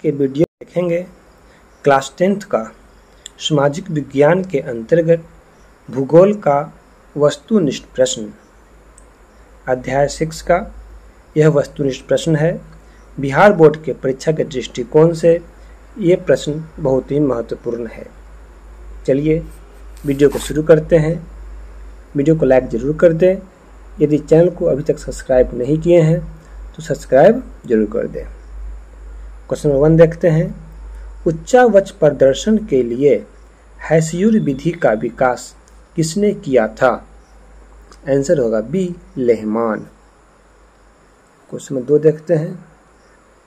के वीडियो देखेंगे class 10th का सामाजिक विज्ञान के अंतर्गत भूगोल का वस्तुनिष्ठ प्रश्न। अध्याय 6 का यह वस्तुनिष्ठ प्रश्न है। बिहार बोर्ड के परीक्षा के दृष्टिकोण से ये प्रश्न बहुत ही महत्वपूर्ण है। चलिए वीडियो को शुरू करते हैं। वीडियो को लाइक ज़रूर कर दें। यदि चैनल को अभी तक सब्सक्राइब नहीं किए हैं तो सब्सक्राइब जरूर कर दें। क्वेश्चन नंबर 1 देखते हैं। उच्चावच प्रदर्शन के लिए हेसियूर विधि का विकास किसने किया था? आंसर होगा बी, लेहमान। क्वेश्चन नंबर 2 देखते हैं।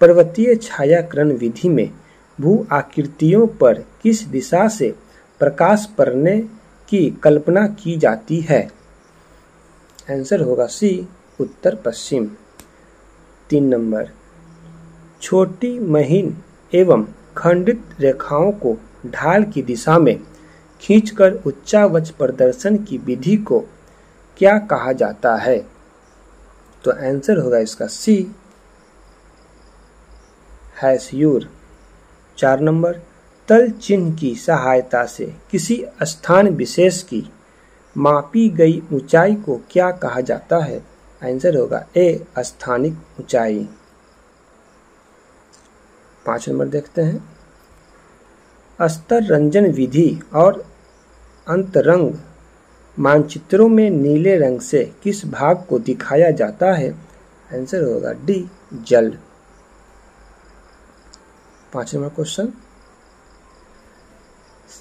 पर्वतीय छायाकरण विधि में भू आकृतियों पर किस दिशा से प्रकाश पड़ने की कल्पना की जाती है? आंसर होगा सी, उत्तर पश्चिम। 3 नंबर। छोटी महीन एवं खंडित रेखाओं को ढाल की दिशा में खींचकर उच्चावच प्रदर्शन की विधि को क्या कहा जाता है? तो आंसर होगा इसका सी, हेसियूर। 4 नंबर। तल चिन्ह की सहायता से किसी स्थान विशेष की मापी गई ऊंचाई को क्या कहा जाता है? आंसर होगा ए, स्थानिक ऊंचाई। 5 नंबर देखते हैं। स्तर रंजन विधि और अंतरंग मानचित्रों में नीले रंग से किस भाग को दिखाया जाता है? आंसर होगा डी, जल। 5 नंबर क्वेश्चन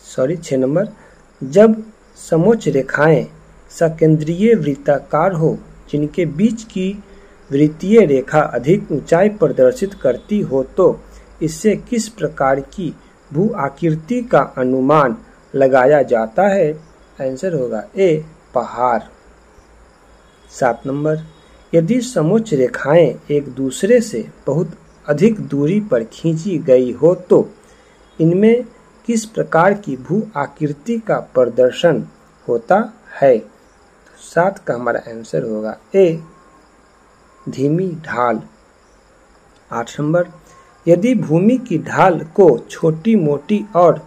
6 नंबर। जब समोच्च रेखाएं सकेंद्रीय वृत्ताकार हो जिनके बीच की वृत्तीय रेखा अधिक ऊंचाई प्रदर्शित करती हो तो इससे किस प्रकार की भू आकृति का अनुमान लगाया जाता है? आंसर होगा ए, पहाड़। 7 नंबर। यदि समोच्च रेखाएं एक दूसरे से बहुत अधिक दूरी पर खींची गई हो तो इनमें किस प्रकार की भू आकृति का प्रदर्शन होता है? तो 7 का हमारा आंसर होगा ए, धीमी ढाल। 8 नंबर। यदि भूमि की ढाल को छोटी मोटी और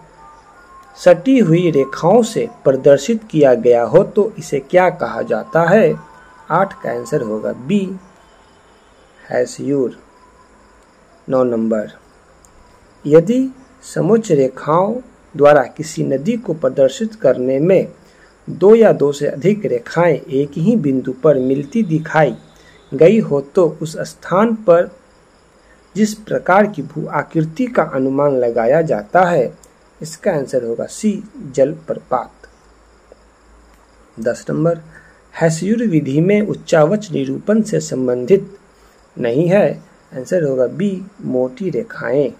सटी हुई रेखाओं से प्रदर्शित किया गया हो तो इसे क्या कहा जाता है? 8 का आंसर होगा बी, हेसियूर। 9 नंबर। यदि समोच्च रेखाओं द्वारा किसी नदी को प्रदर्शित करने में 2 या 2 से अधिक रेखाएं एक ही बिंदु पर मिलती दिखाई गई हो तो उस स्थान पर जिस प्रकार की भू आकृति का अनुमान लगाया जाता है? इसका आंसर होगा सी, जलप्रपात। 10 नंबर। हेसियूर विधि में उच्चावच निरूपण से संबंधित नहीं है। आंसर होगा बी, मोटी रेखाएं।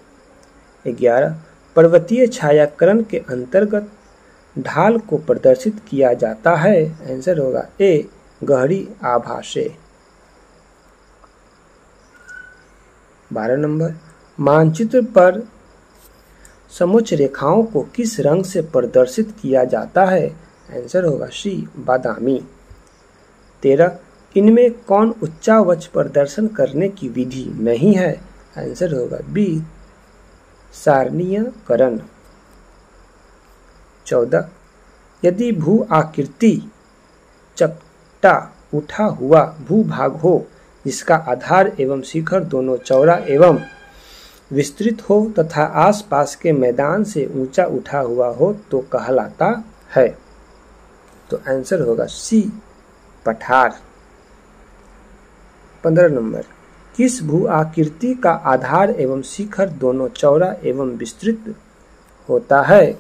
11। पर्वतीय छायाकरण के अंतर्गत ढाल को प्रदर्शित किया जाता है। आंसर होगा ए, गहरी आभासे। 12 नंबर। मानचित्र पर समोच्च रेखाओं को किस रंग से प्रदर्शित किया जाता है? आंसर होगा सी, बादामी। 13। इनमें कौन उच्चावच प्रदर्शन करने की विधि नहीं है? आंसर होगा बी, सारणीयकरण। 14। यदि भू आकृति चपटा उठा हुआ भूभाग हो जिसका आधार एवं शिखर दोनों चौड़ा एवं विस्तृत हो तथा आसपास के मैदान से ऊंचा उठा हुआ हो तो कहलाता है? तो आंसर होगा सी, पठार। 15 नंबर। किस भू आकृति का आधार एवं शिखर दोनों चौड़ा एवं विस्तृत होता है?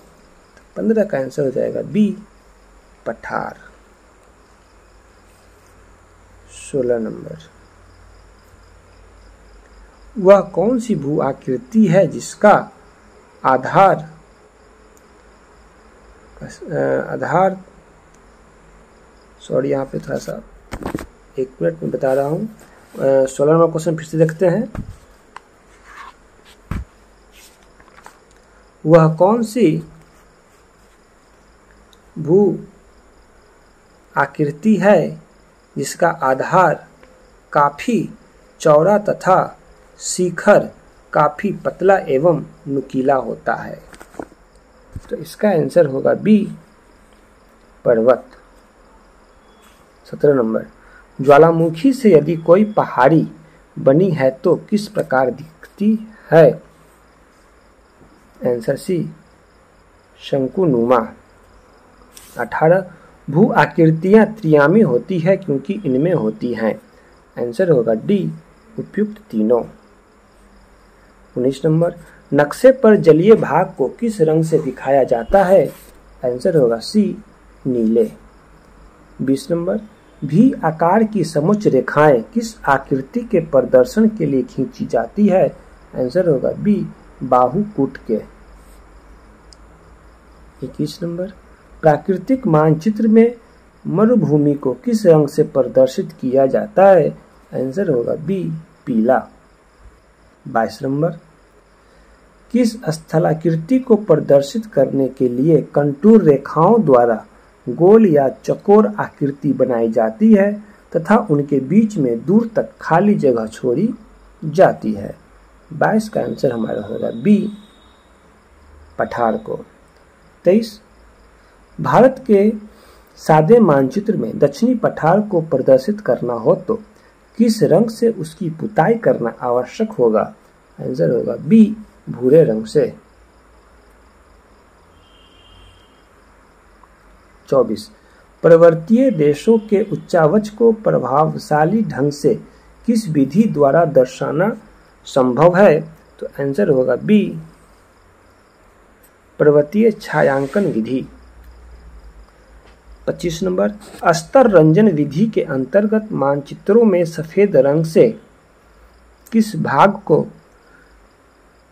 15 का आंसर हो जाएगा बी, पठार। 16 नंबर। वह कौन सी भू आकृति है जिसका आधार यहाँ पे थोड़ा सा 1 मिनट में बता रहा हूँ। 16 नंबर क्वेश्चन फिर से देखते हैं। वह कौन सी भू आकृति है जिसका आधार काफी चौड़ा तथा शिखर काफी पतला एवं नुकीला होता है। तो इसका आंसर होगा बी, पर्वत। 17 नंबर, ज्वालामुखी से यदि कोई पहाड़ी बनी है तो किस प्रकार दिखती है? Answer C, शंकुनुमा। 18, भू आकृतियां त्रियामी होती है क्योंकि इनमें होती हैं। आंसर होगा डी, उपयुक्त तीनों। 19 नंबर, नक्शे पर जलीय भाग को किस रंग से दिखाया जाता है? आंसर होगा सी, नीले। 20 नंबर, भी आकार की समुच्च रेखाएं किस आकृति के प्रदर्शन के लिए खींची जाती है? आंसर होगा बी, बाहुकूट के। 21 नंबर, प्राकृतिक मानचित्र में मरुभूमि को किस रंग से प्रदर्शित किया जाता है? आंसर होगा बी, पीला। 22 नंबर, किस स्थलाकृति को प्रदर्शित करने के लिए कंटूर रेखाओं द्वारा गोल या चौकोर आकृति बनाई जाती है तथा उनके बीच में दूर तक खाली जगह छोड़ी जाती है? 22 का आंसर हमारा होगा बी, पठार को। 23, भारत के सादे मानचित्र में दक्षिणी पठार को प्रदर्शित करना हो तो किस रंग से उसकी पुताई करना आवश्यक होगा? आंसर होगा बी, भूरे रंग से। 24, पर्वतीय देशों के उच्चावच को प्रभावशाली ढंग से किस विधि द्वारा दर्शाना संभव है? तो आंसर होगा बी, पर्वतीय छायांकन विधि। 25 नंबर, अस्तर रंजन विधि के अंतर्गत मानचित्रों में सफेद रंग से किस भाग को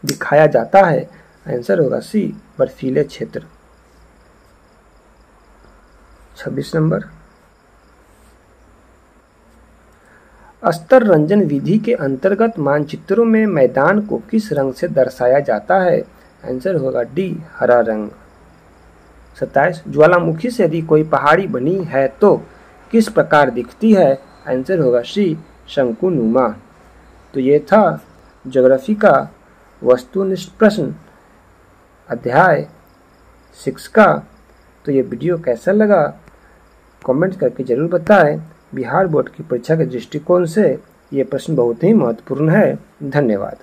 दिखाया जाता है? आंसर होगा सी, बर्फीले क्षेत्र। 26 नंबर, अस्तर रंजन विधि के अंतर्गत मानचित्रों में मैदान को किस रंग से दर्शाया जाता है? आंसर होगा डी, हरा रंग। 27, ज्वालामुखी से यदि कोई पहाड़ी बनी है तो किस प्रकार दिखती है? आंसर होगा सी, शंकुनुमा। तो ये था ज्योग्राफी का वस्तुनिष्ठ प्रश्न अध्याय 6 का। तो ये वीडियो कैसा लगा कमेंट करके जरूर बताएं। बिहार बोर्ड की परीक्षा के दृष्टिकोण से ये प्रश्न बहुत ही महत्वपूर्ण है। धन्यवाद।